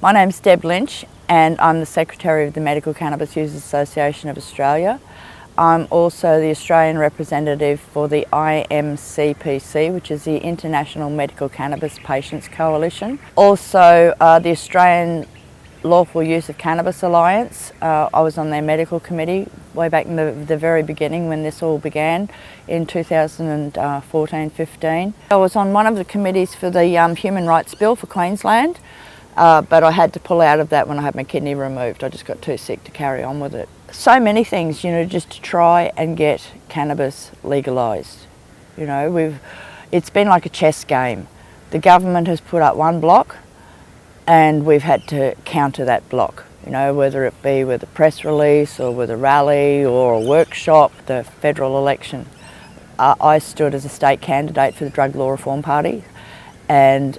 My name's Deb Lynch and I'm the Secretary of the Medical Cannabis Users Association of Australia. I'm also the Australian representative for the IMCPC, which is the International Medical Cannabis Patients Coalition. Also the Australian Lawful Use of Cannabis Alliance. I was on their medical committee way back in the very beginning when this all began in 2014-15. I was on one of the committees for the Human Rights Bill for Queensland, but I had to pull out of that when I had my kidney removed. I just got too sick to carry on with it. So many things, just to try and get cannabis legalised. It's been like a chess game. The government has put up one block and we've had to counter that block, whether it be with a press release or with a rally or a workshop, the federal election. I stood as a state candidate for the Drug Law Reform Party, and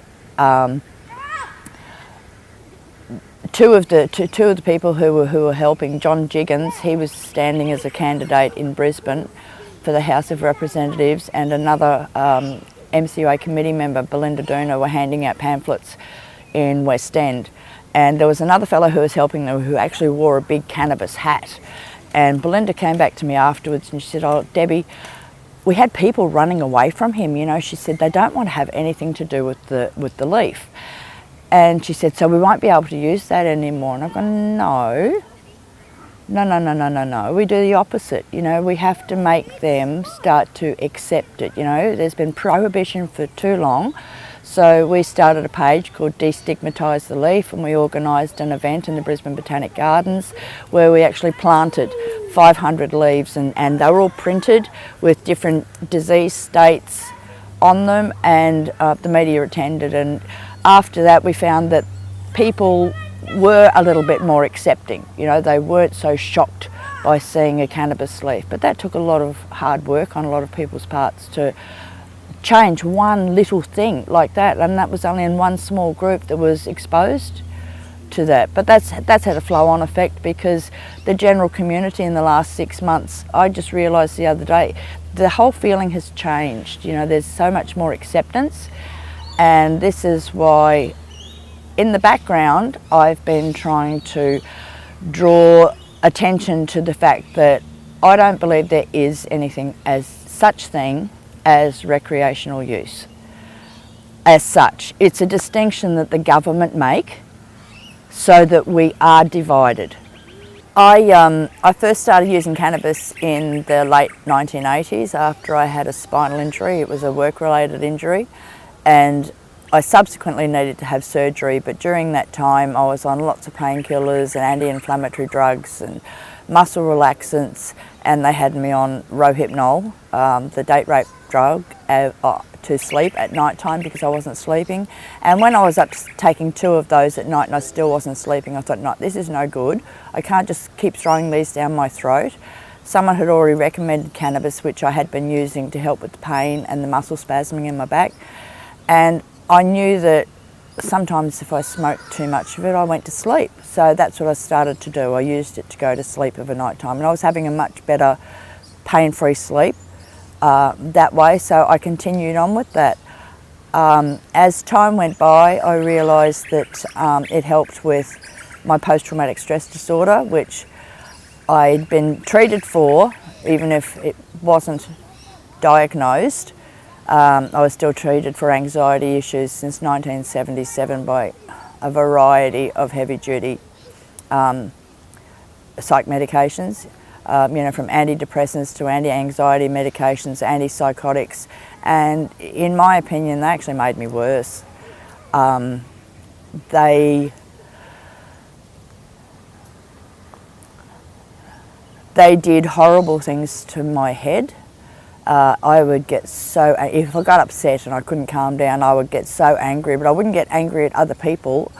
two of the people who were helping, John Jiggins, he was standing as a candidate in Brisbane for the House of Representatives, and another MCA committee member, Belinda Duna, were handing out pamphlets in West End. And there was another fellow who was helping them who actually wore a big cannabis hat. And Belinda came back to me afterwards and she said, "Oh, Debbie, we had people running away from him, She said they don't want to have anything to do with the leaf." And she said, "So we won't be able to use that anymore." And I've gone, No. We do the opposite. We have to make them start to accept it. There's been prohibition for too long. So we started a page called Destigmatise the Leaf, and we organised an event in the Brisbane Botanic Gardens where we actually planted 500 leaves, and they were all printed with different disease states on them, and the media attended. And after that we found that people were a little bit more accepting. They weren't so shocked by seeing a cannabis leaf. But that took a lot of hard work on a lot of people's parts to change one little thing like that, and that was only in one small group that was exposed to that. But that's had a flow-on effect, because the general community in the last 6 months, I just realised the other day, the whole feeling has changed. There's so much more acceptance, and this is why in the background I've been trying to draw attention to the fact that I don't believe there is anything as such thing as recreational use. As such, it's a distinction that the government make so that we are divided. I first started using cannabis in the late 1980s after I had a spinal injury. It was a work-related injury, and I subsequently needed to have surgery, but during that time I was on lots of painkillers and anti-inflammatory drugs and muscle relaxants, and they had me on Rohypnol, the date rape drug, to sleep at night time because I wasn't sleeping. And when I was up taking 2 of those at night and I still wasn't sleeping, I thought, no, this is no good. I can't just keep throwing these down my throat. Someone had already recommended cannabis, which I had been using to help with the pain and the muscle spasming in my back. And I knew that sometimes if I smoked too much of it, I went to sleep. So that's what I started to do. I used it to go to sleep of a night time, and I was having a much better pain-free sleep that way, so I continued on with that. As time went by, I realised that it helped with my post-traumatic stress disorder, which I'd been treated for, even if it wasn't diagnosed. I was still treated for anxiety issues since 1977 by a variety of heavy-duty psych medications, from antidepressants to anti-anxiety medications, antipsychotics, and in my opinion, they actually made me worse. They did horrible things to my head. I would get so, if I got upset and I couldn't calm down, I would get so angry, but I wouldn't get angry at other people.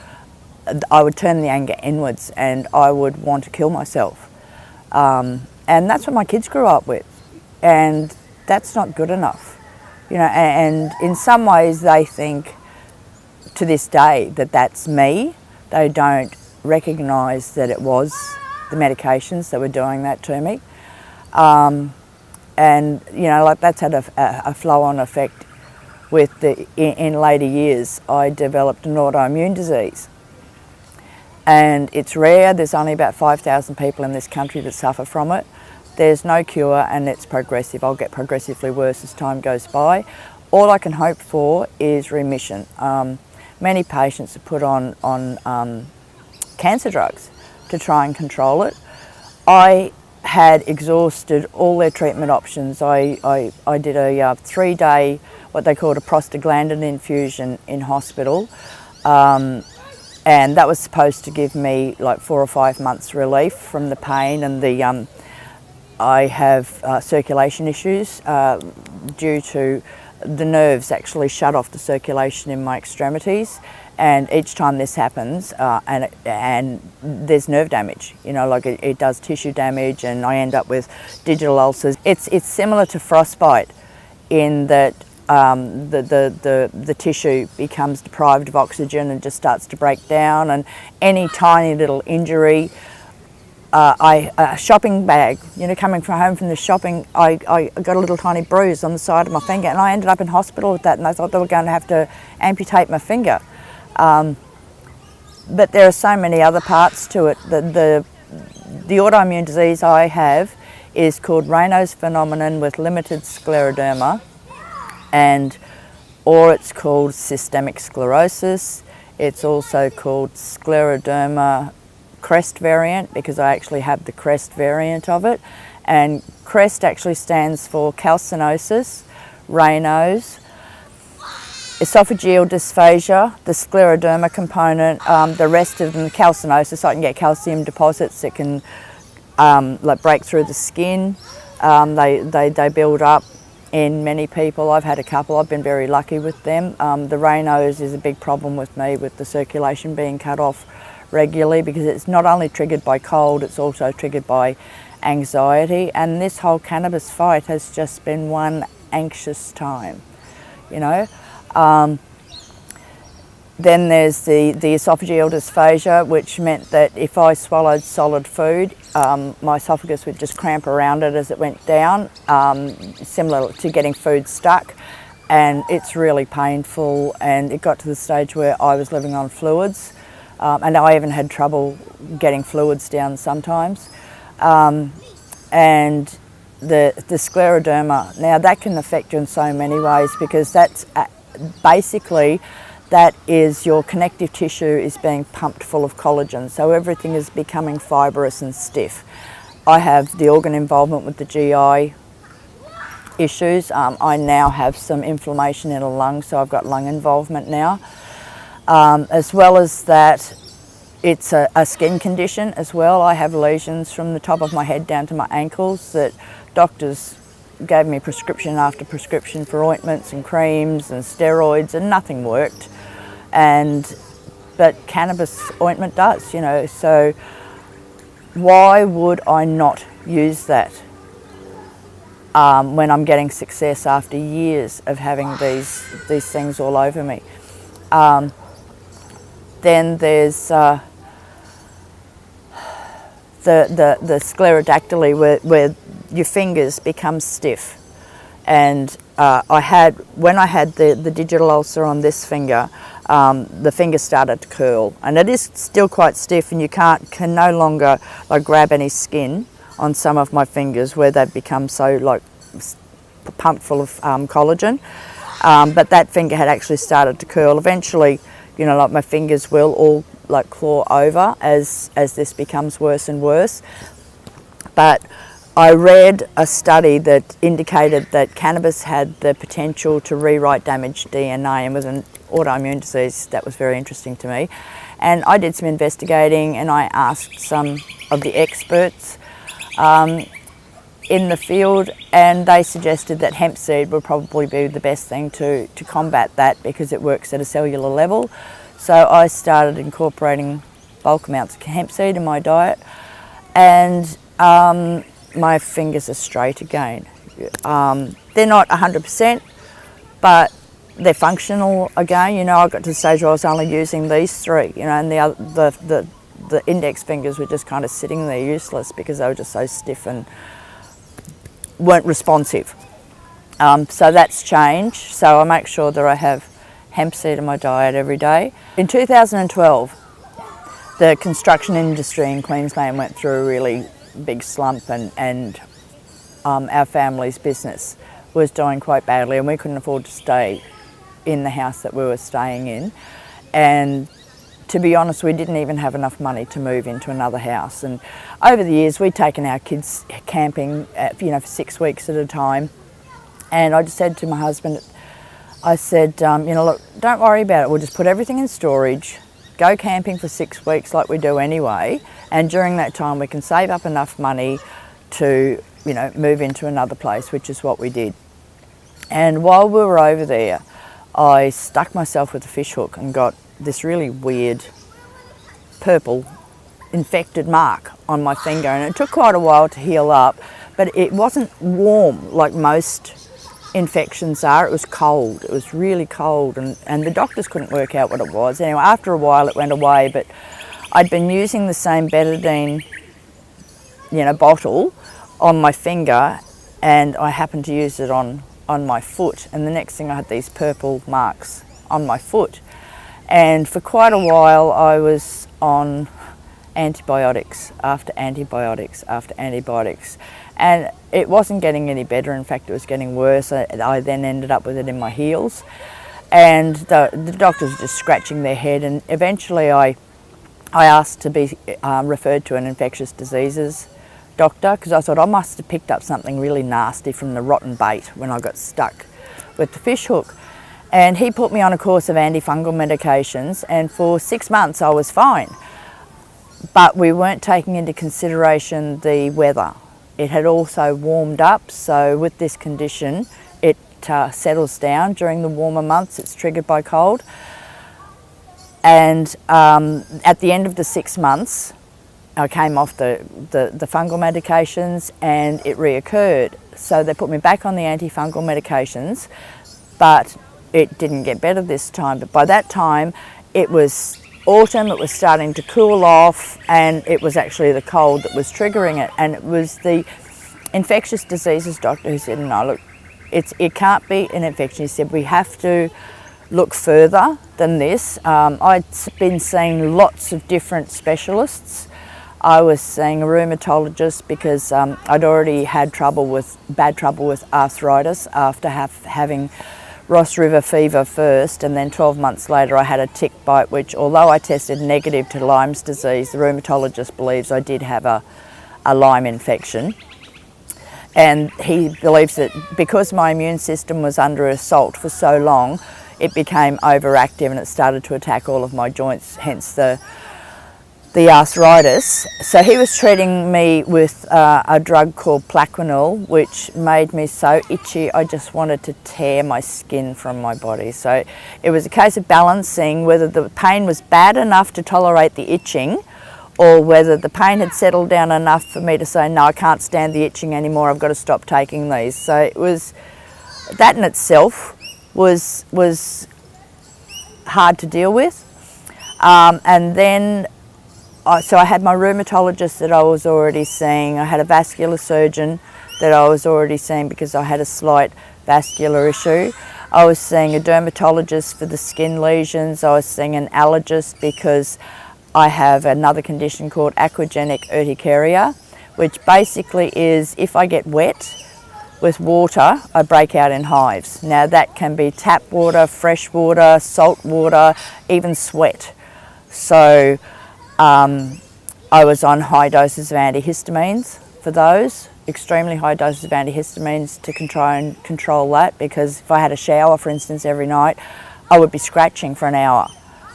I would turn the anger inwards and I would want to kill myself. And that's what my kids grew up with, and that's not good enough. And in some ways they think to this day that that's me. They don't recognise that it was the medications that were doing that to me. And that's had a flow-on effect with in later years. I developed an autoimmune disease, and it's rare. There's only about 5,000 people in this country that suffer from it. There's no cure, and it's progressive. I'll get progressively worse as time goes by. All I can hope for is remission. Many patients are put on cancer drugs to try and control it. I had exhausted all their treatment options. I did a 3-day, what they called a prostaglandin infusion in hospital. And that was supposed to give me like 4 or 5 months relief from the pain and the, I have circulation issues due to the nerves actually shut off the circulation in my extremities, and each time this happens and there's nerve damage, you know, like it does tissue damage, and I end up with digital ulcers. It's similar to frostbite in that the tissue becomes deprived of oxygen and just starts to break down, and any tiny little injury, a shopping bag, you know, coming from home from the shopping, I got a little tiny bruise on the side of my finger, and I ended up in hospital with that, and I thought they were going to have to amputate my finger. But there are so many other parts to it. The autoimmune disease I have is called Raynaud's phenomenon with limited scleroderma, or it's called systemic sclerosis. It's also called scleroderma crest variant, because I actually have the crest variant of it. And crest actually stands for calcinosis, Raynaud's, esophageal dysphasia, the scleroderma component, the rest of them, the calcinosis, I can get calcium deposits that can like break through the skin. They build up in many people. I've had a couple, I've been very lucky with them. The Raynaud's is a big problem with me, with the circulation being cut off regularly, because it's not only triggered by cold, it's also triggered by anxiety, and this whole cannabis fight has just been one anxious time, you know. Then there's the esophageal dysphasia, which meant that if I swallowed solid food, my esophagus would just cramp around it as it went down, similar to getting food stuck, and it's really painful, and it got to the stage where I was living on fluids. And I even had trouble getting fluids down sometimes. And the scleroderma, now that can affect you in so many ways, because that's basically, that is your connective tissue is being pumped full of collagen, so everything is becoming fibrous and stiff. I have the organ involvement with the GI issues. I now have some inflammation in a lung, so I've got lung involvement now. As well as that, it's a skin condition as well. I have lesions from the top of my head down to my ankles that doctors gave me prescription after prescription for ointments and creams and steroids, and nothing worked. But cannabis ointment does, you know, so why would I not use that when I'm getting success after years of having these things all over me? Then there's the sclerodactyly, where your fingers become stiff. And when I had the digital ulcer on this finger, the finger started to curl, and it is still quite stiff, and you can no longer like grab any skin on some of my fingers where they've become so like pumped full of collagen. But that finger had actually started to curl. Eventually, you know, like my fingers will all like claw over as this becomes worse and worse. But I read a study that indicated that cannabis had the potential to rewrite damaged DNA, and with an autoimmune disease, that was very interesting to me. And I did some investigating, and I asked some of the experts in the field, and they suggested that hemp seed would probably be the best thing to combat that, because it works at a cellular level. So I started incorporating bulk amounts of hemp seed in my diet, and my fingers are straight again. They're not 100%, but they're functional again. You know, I got to the stage where I was only using these 3, you know, and the index fingers were just kind of sitting there useless, because they were just so stiff and weren't responsive. So that's changed. So I make sure that I have hemp seed in my diet every day. In 2012, the construction industry in Queensland went through a really big slump, and our family's business was doing quite badly, and we couldn't afford to stay in the house that we were staying in. And to be honest, we didn't even have enough money to move into another house. And over the years, we'd taken our kids camping, for 6 weeks at a time. And I just said to my husband, I said, look, don't worry about it. We'll just put everything in storage, go camping for 6 weeks like we do anyway. And during that time, we can save up enough money to, move into another place, which is what we did. And while we were over there, I stuck myself with a fish hook and got this really weird purple infected mark on my finger, and it took quite a while to heal up, but it wasn't warm like most infections are. It was cold. It was really cold, and the doctors couldn't work out what it was. Anyway, after a while it went away, but I'd been using the same betadine bottle on my finger, and I happened to use it on my foot, and the next thing I had these purple marks on my foot. And for quite a while I was on antibiotics after antibiotics after antibiotics, and it wasn't getting any better. In fact, it was getting worse. I then ended up with it in my heels, and the doctors were just scratching their head, and eventually I asked to be referred to an infectious diseases doctor, because I thought I must have picked up something really nasty from the rotten bait when I got stuck with the fish hook. And he put me on a course of antifungal medications, and for 6 months I was fine. But we weren't taking into consideration the weather. It had also warmed up, so with this condition it settles down during the warmer months. It's triggered by cold. And at the end of the 6 months, I came off the fungal medications, and it reoccurred. So they put me back on the antifungal medications, but it didn't get better this time. But by that time, it was autumn, it was starting to cool off, and it was actually the cold that was triggering it. And it was the infectious diseases doctor who said, no, look, it can't be an infection. He said, we have to look further than this. I'd been seeing lots of different specialists. I was seeing a rheumatologist because I'd already had bad trouble with arthritis after having Ross River fever first, and then 12 months later I had a tick bite, which, although I tested negative to Lyme's disease, the rheumatologist believes I did have a Lyme infection. And he believes that because my immune system was under assault for so long, it became overactive and it started to attack all of my joints, hence the arthritis. So he was treating me with a drug called Plaquenil, which made me so itchy I just wanted to tear my skin from my body. So it was a case of balancing whether the pain was bad enough to tolerate the itching, or whether the pain had settled down enough for me to say, no, I can't stand the itching anymore, I've got to stop taking these. So it was, that in itself was hard to deal with. And then so I had my rheumatologist that I was already seeing. I had a vascular surgeon that I was already seeing because I had a slight vascular issue. I was seeing a dermatologist for the skin lesions. I was seeing an allergist because I have another condition called Aquagenic Urticaria, which basically is if I get wet with water, I break out in hives. Now that can be tap water, fresh water, salt water, even sweat. So I was on high doses of antihistamines for those, extremely high doses of antihistamines to try and control that, because if I had a shower, for instance, every night, I would be scratching for an hour,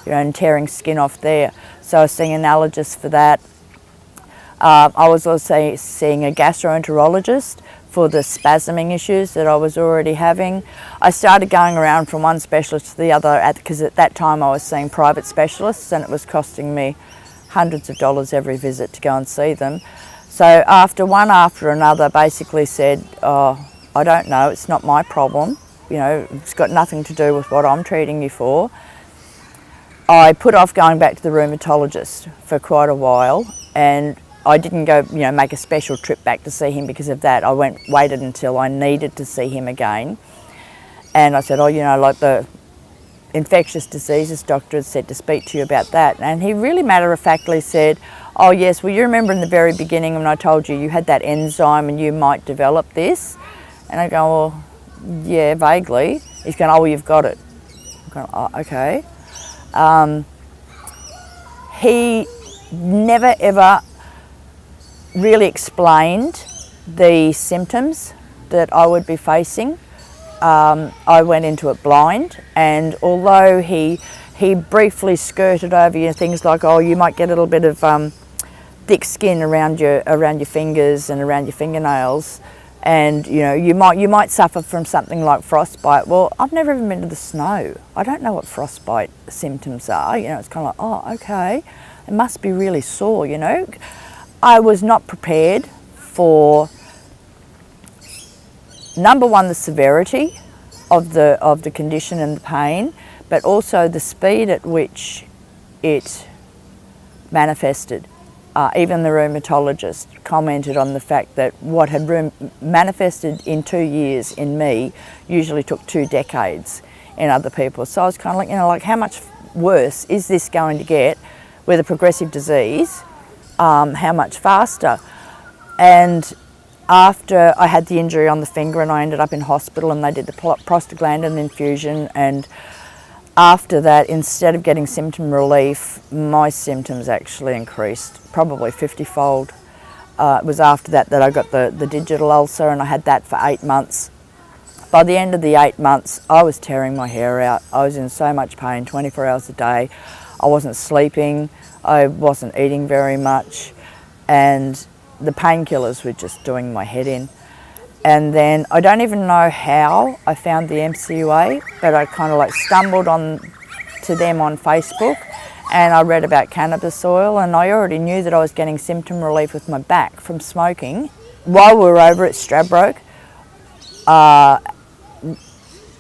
and tearing skin off there. So I was seeing an allergist for that. I was also seeing a gastroenterologist for the spasming issues that I was already having. I started going around from one specialist to the other because at that time I was seeing private specialists, and it was costing me hundreds of dollars every visit to go and see them. So after another basically said, oh, I don't know, it's not my problem, it's got nothing to do with what I'm treating you for. I put off going back to the rheumatologist for quite a while, and I didn't go, make a special trip back to see him because of that. I waited until I needed to see him again. And I said, like infectious diseases doctor had said to speak to you about that. And he really matter-of-factly said, oh yes, well you remember in the very beginning when I told you you had that enzyme and you might develop this? And I go, well, yeah, vaguely. He's going, oh, well, you've got it. I'm going, oh, okay. He never ever really explained the symptoms that I would be facing. I went into it blind, and although he briefly skirted over things like, oh, you might get a little bit of thick skin around your fingers and around your fingernails, and you might suffer from something like frostbite. Well, I've never even been to the snow. I don't know what frostbite symptoms are. It's kind of like, oh, okay, it must be really sore. I was not prepared for, number one, the severity of the condition and the pain, but also the speed at which it manifested. Even the rheumatologist commented on the fact that what had manifested in 2 years in me usually took 2 decades in other people. So I was kind of like, how much worse is this going to get with a progressive disease? How much faster? And after I had the injury on the finger and I ended up in hospital and they did the prostaglandin infusion, and after that, instead of getting symptom relief, my symptoms actually increased, probably 50-fold. It was after that I got the digital ulcer, and I had that for 8 months. By the end of the 8 months, I was tearing my hair out. I was in so much pain, 24 hours a day. I wasn't sleeping, I wasn't eating very much, and the painkillers were just doing my head in. And then I don't even know how I found the MCUA, but I kind of stumbled on to them on Facebook, and I read about cannabis oil, and I already knew that I was getting symptom relief with my back from smoking. While we were over at Stradbroke,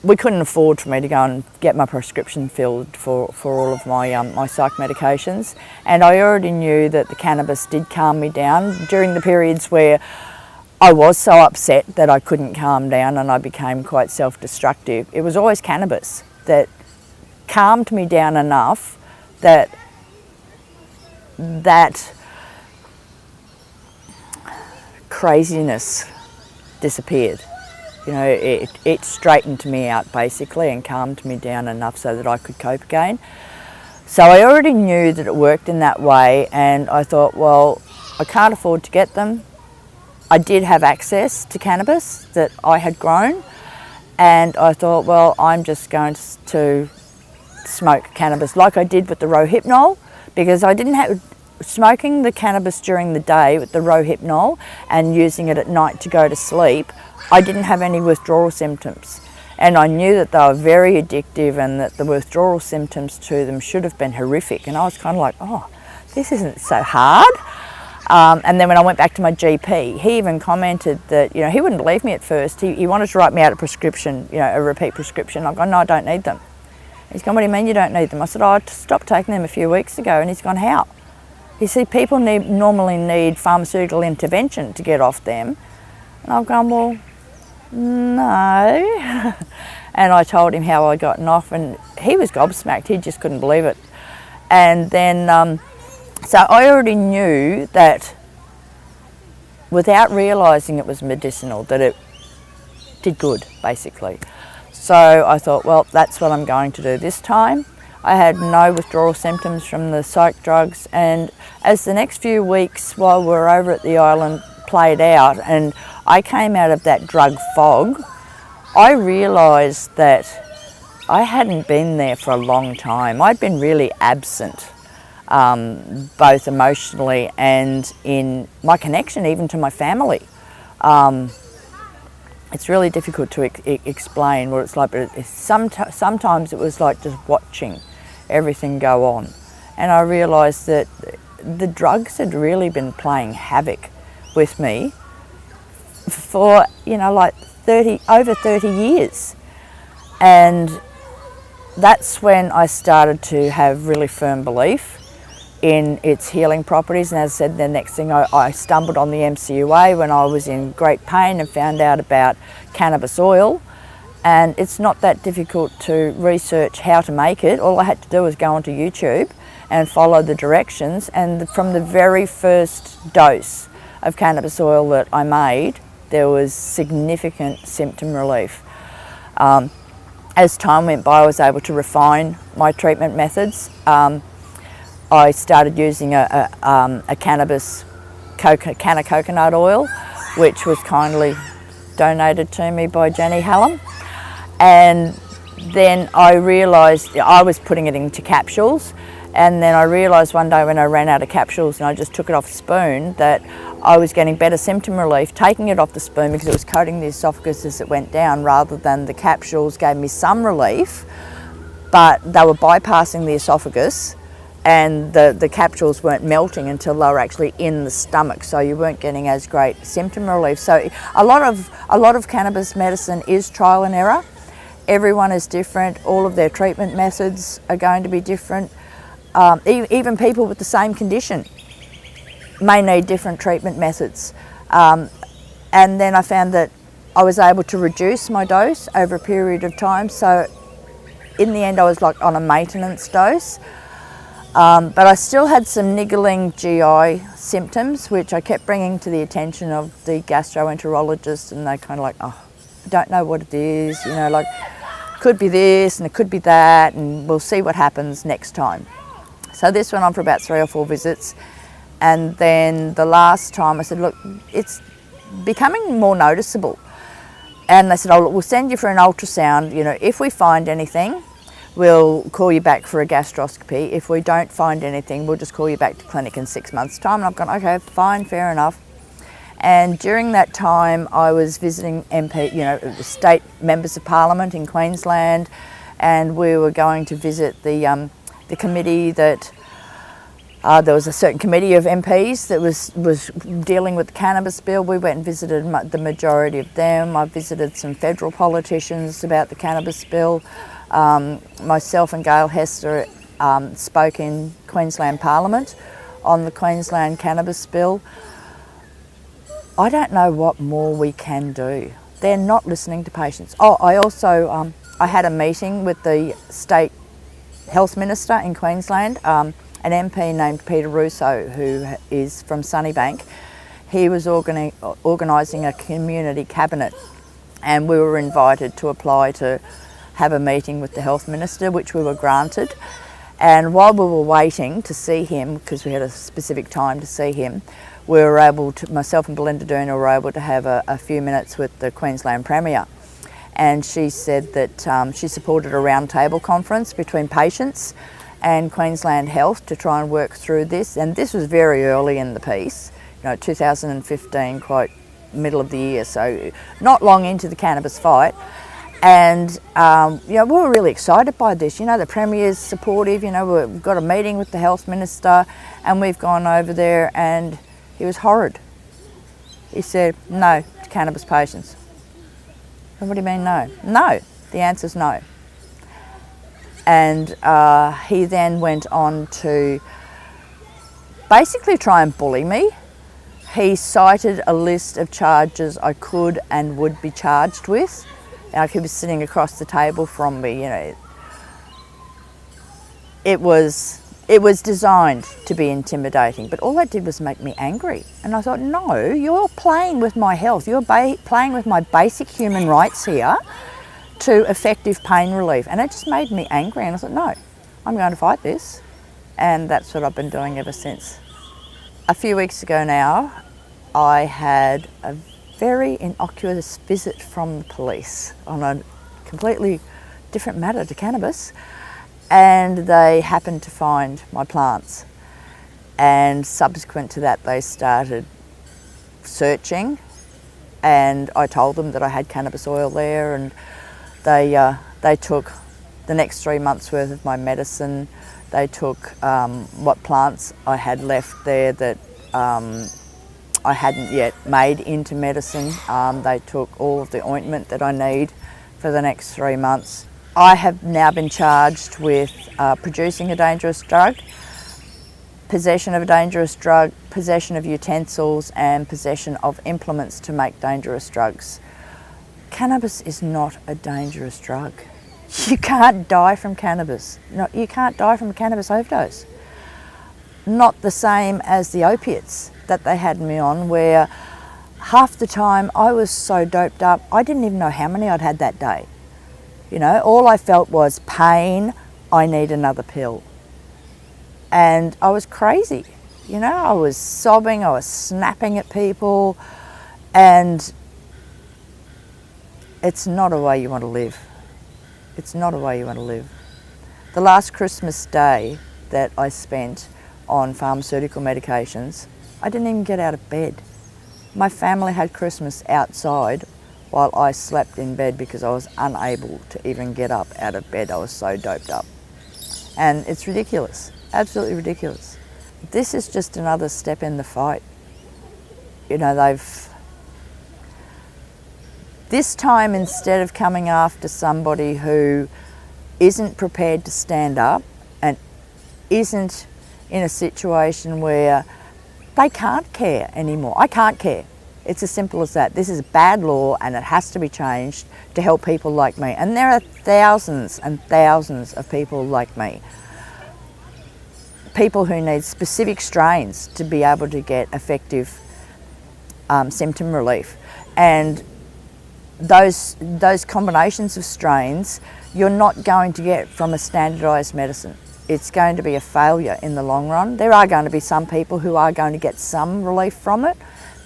we couldn't afford for me to go and get my prescription filled for all of my psych medications, and I already knew that the cannabis did calm me down during the periods where I was so upset that I couldn't calm down and I became quite self-destructive. It was always cannabis that calmed me down enough that craziness disappeared. It straightened me out basically and calmed me down enough so that I could cope again. So I already knew that it worked in that way, and I thought, well, I can't afford to get them. I did have access to cannabis that I had grown, and I thought, well, I'm just going to smoke cannabis like I did with the Rohypnol, because I didn't have smoking the cannabis during the day with the Rohypnol and using it at night to go to sleep. I didn't have any withdrawal symptoms, and I knew that they were very addictive and that the withdrawal symptoms to them should have been horrific, and I was kind of like, oh, this isn't so hard. And then when I went back to my GP, he even commented that, he wouldn't believe me at first. He wanted to write me out a prescription, a repeat prescription. I've gone, no, I don't need them. He's gone, what do you mean you don't need them? I said, oh, I stopped taking them a few weeks ago. And he's gone, how? He said, people normally need pharmaceutical intervention to get off them. And I've gone, well, no. And I told him how I gotten off, and he was gobsmacked. He just couldn't believe it. And then, so I already knew that without realising it was medicinal, that it did good, basically. So I thought, well, that's what I'm going to do this time. I had no withdrawal symptoms from the psych drugs, and as the next few weeks while we were over at the island played out and I came out of that drug fog, I realised that I hadn't been there for a long time. I'd been really absent. Both emotionally and in my connection even to my family. It's really difficult to explain what it's like, but sometimes it was like just watching everything go on. And I realised that the drugs had really been playing havoc with me for, over 30 years. And that's when I started to have really firm belief in its healing properties. And as I said, the next thing I stumbled on the MCUA when I was in great pain and found out about cannabis oil, And it's not that difficult to research how to make it. All I had to do was go onto YouTube and follow the directions, and from the very first dose of cannabis oil that I made, there was significant symptom relief. As time went by, I was able to refine my treatment methods. I started using a cannabis can of coconut oil, which was kindly donated to me by Jenny Hallam. And then I realised I was putting it into capsules, and then I realised one day when I ran out of capsules and I just took it off the spoon that I was getting better symptom relief taking it off the spoon, because it was coating the esophagus as it went down, rather than the capsules gave me some relief, but they were bypassing the esophagus, and the capsules weren't melting until they were actually in the stomach, so you weren't getting as great symptom relief. So a lot of cannabis medicine is trial and error. Everyone is different. All of their treatment methods are going to be different. Even people with the same condition may need different treatment methods. And then I found that I was able to reduce my dose over a period of time. So in the end, I was like on a maintenance dose. But I still had some niggling GI symptoms, which I kept bringing to the attention of the gastroenterologist, and they kind of like, oh, I don't know what it is, you know, like, could be this and it could be that, and we'll see what happens next time. So this went on for about 3 or 4 visits, and then the last time I said, look, it's becoming more noticeable. And they said, oh, look, we'll send you for an ultrasound, you know, if we find anything, we'll call you back for a gastroscopy. If we don't find anything, we'll just call you back to clinic in 6 months' time. And I've gone, okay, fine, fair enough. And during that time, I was visiting MP, you know, the state members of parliament in Queensland, and we were going to visit the committee that, there was a certain committee of MPs that was dealing with the cannabis bill. We went and visited the majority of them. I visited some federal politicians about the cannabis bill. Myself and Gail Hester spoke in Queensland Parliament on the Queensland cannabis bill. I don't know what more we can do. They're not listening to patients. Oh, I also, I had a meeting with the state health minister in Queensland, an MP named Peter Russo, who is from Sunnybank. He was organising a community cabinet, and we were invited to apply to have a meeting with the health minister, which we were granted. And while we were waiting to see him, because we had a specific time to see him, we were able to, myself and Belinda Duna were able to have a few minutes with the Queensland Premier. And she said that she supported a roundtable conference between patients and Queensland Health to try and work through this. And this was very early in the piece, you know, 2015, quite middle of the year, so not long into the cannabis fight. And you know, we were really excited by this. You know, the Premier's supportive. You know, we've got a meeting with the Health Minister, and we've gone over there, and he was horrid. He said, no to cannabis patients. And what do you mean no? No, the answer's no. And he then went on to basically try and bully me. He cited a list of charges I could and would be charged with. Like, he was sitting across the table from me, you know. It was designed to be intimidating, but all that did was make me angry. And I thought, no, you're playing with my health. You're playing with my basic human rights here to effective pain relief. And it just made me angry. And I thought, no, I'm going to fight this. And that's what I've been doing ever since. A few weeks ago now, I had a very innocuous visit from the police on a completely different matter to cannabis, and they happened to find my plants, and subsequent to that they started searching, and I told them that I had cannabis oil there, and they took the next 3 months worth of my medicine. They took what plants I had left there that I hadn't yet made into medicine. They took all of the ointment that I need for the next 3 months. I have now been charged with producing a dangerous drug, possession of a dangerous drug, possession of utensils, and possession of implements to make dangerous drugs. cannabis is not a dangerous drug. You can't die from cannabis. No, you can't die from a cannabis overdose. Not the same as the opiates that they had me on, where half the time I was so doped up, I didn't even know how many I'd had that day. You know, all I felt was pain, I need another pill. And I was crazy. You know, I was sobbing, I was snapping at people, and it's not a way you want to live. It's not a way you want to live. The last Christmas day that I spent on pharmaceutical medications, I didn't even get out of bed. My family had Christmas outside while I slept in bed because I was unable to even get up out of bed. I was so doped up. And it's ridiculous, absolutely ridiculous. This is just another step in the fight. You know, this time, instead of coming after somebody who isn't prepared to stand up and isn't in a situation where they can't care anymore. I can't care. It's as simple as that. This is a bad law and it has to be changed to help people like me. And there are thousands and thousands of people like me. People who need specific strains to be able to get effective symptom relief. And those combinations of strains you're not going to get from a standardised medicine. It's going to be a failure in the long run. There are going to be some people who are going to get some relief from it,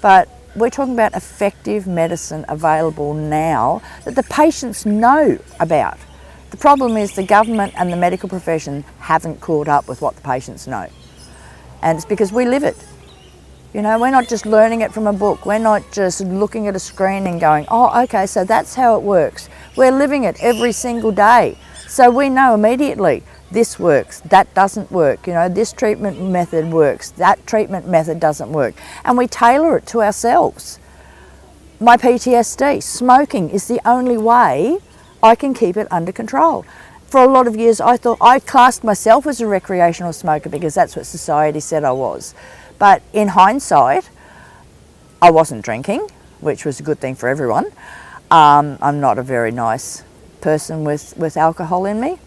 but we're talking about effective medicine available now that the patients know about. The problem is the government and the medical profession haven't caught up with what the patients know. And it's because we live it. You know, we're not just learning it from a book. We're not just looking at a screen and going, oh, okay, so that's how it works. We're living it every single day. So we know immediately this works, that doesn't work. You know, this treatment method works, that treatment method doesn't work. And we tailor it to ourselves. My PTSD, smoking is the only way I can keep it under control. For a lot of years, I thought I classed myself as a recreational smoker because that's what society said I was. But in hindsight, I wasn't drinking, which was a good thing for everyone. I'm not a very nice person with alcohol in me.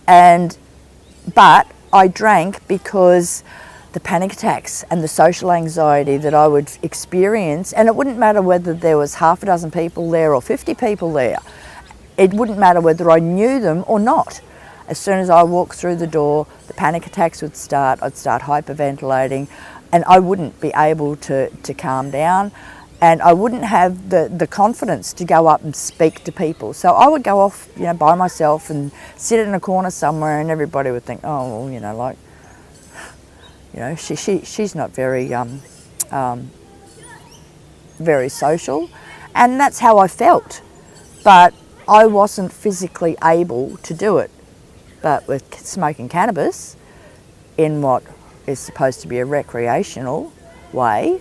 But I drank because the panic attacks and the social anxiety that I would experience, and it wouldn't matter whether there was half a dozen people there or 50 people there. It wouldn't matter whether I knew them or not. As soon as I walked through the door, the panic attacks would start, I'd start hyperventilating, and I wouldn't be able to calm down, and I wouldn't have the confidence to go up and speak to people. So I would go off, you know, by myself and sit in a corner somewhere, and everybody would think, oh, well, you know, like, you know, she's not very very social, and that's how I felt. But I wasn't physically able to do it. But with smoking cannabis in what is supposed to be a recreational way,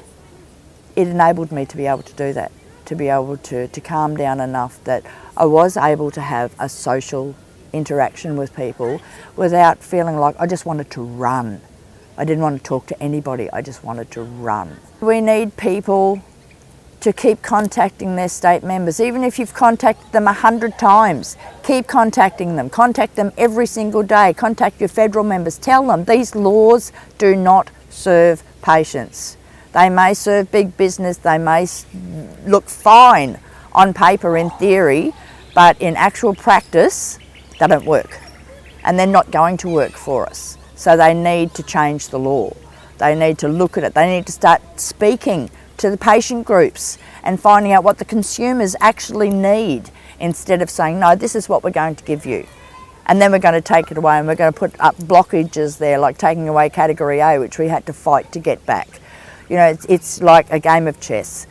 it enabled me to be able to do that, to be able to calm down enough that I was able to have a social interaction with people without feeling like I just wanted to run. I didn't want to talk to anybody, I just wanted to run. We need people to keep contacting their state members. Even if you've contacted them 100 times, keep contacting them. Contact them every single day. Contact your federal members. Tell them these laws do not serve patients. They may serve big business, they may look fine on paper in theory, but in actual practice, they don't work. And they're not going to work for us. So they need to change the law. They need to look at it. They need to start speaking to the patient groups and finding out what the consumers actually need instead of saying, no, this is what we're going to give you. And then we're going to take it away and we're going to put up blockages there, like taking away Category A, which we had to fight to get back. You know, it's like a game of chess.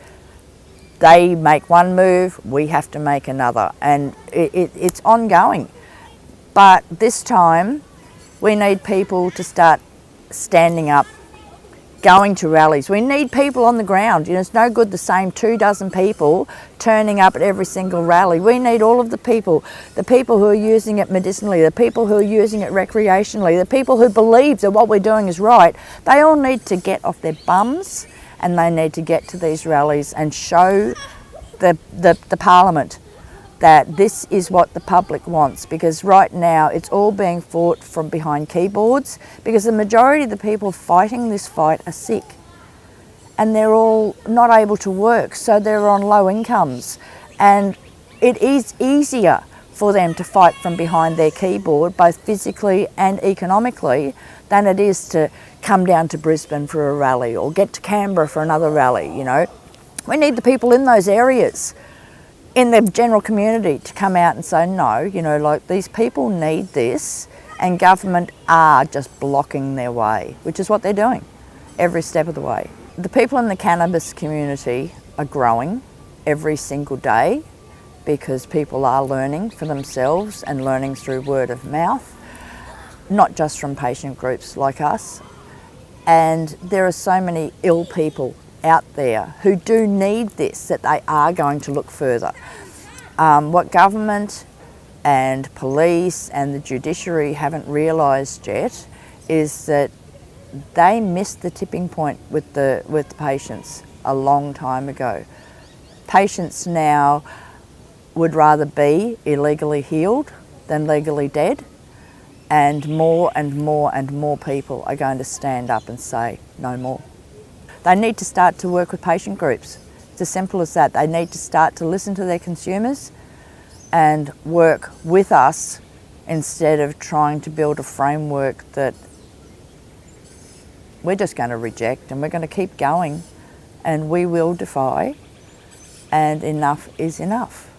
They make one move, we have to make another, and it's ongoing. But this time, we need people to start standing up, going to rallies. We need people on the ground. You know, it's no good the same 24 people turning up at every single rally. We need all of the people who are using it medicinally, the people who are using it recreationally, the people who believe that what we're doing is right. They all need to get off their bums and they need to get to these rallies and show the Parliament that this is what the public wants, because right now it's all being fought from behind keyboards, because the majority of the people fighting this fight are sick and they're all not able to work, so they're on low incomes, and it is easier for them to fight from behind their keyboard, both physically and economically, than it is to come down to Brisbane for a rally or get to Canberra for another rally. You know, we need the people in those areas, in the general community, to come out and say, no, you know, like, these people need this, and government are just blocking their way, which is what they're doing every step of the way. The people in the cannabis community are growing every single day, because people are learning for themselves and learning through word of mouth, not just from patient groups like us. And there are so many ill people out there who do need this, that they are going to look further. What government and police and the judiciary haven't realised yet is that they missed the tipping point with the patients a long time ago. Patients now would rather be illegally healed than legally dead, and more and more and more people are going to stand up and say no more. They need to start to work with patient groups. It's as simple as that. They need to start to listen to their consumers and work with us, instead of trying to build a framework that we're just going to reject, and we're going to keep going, and we will defy, and enough is enough.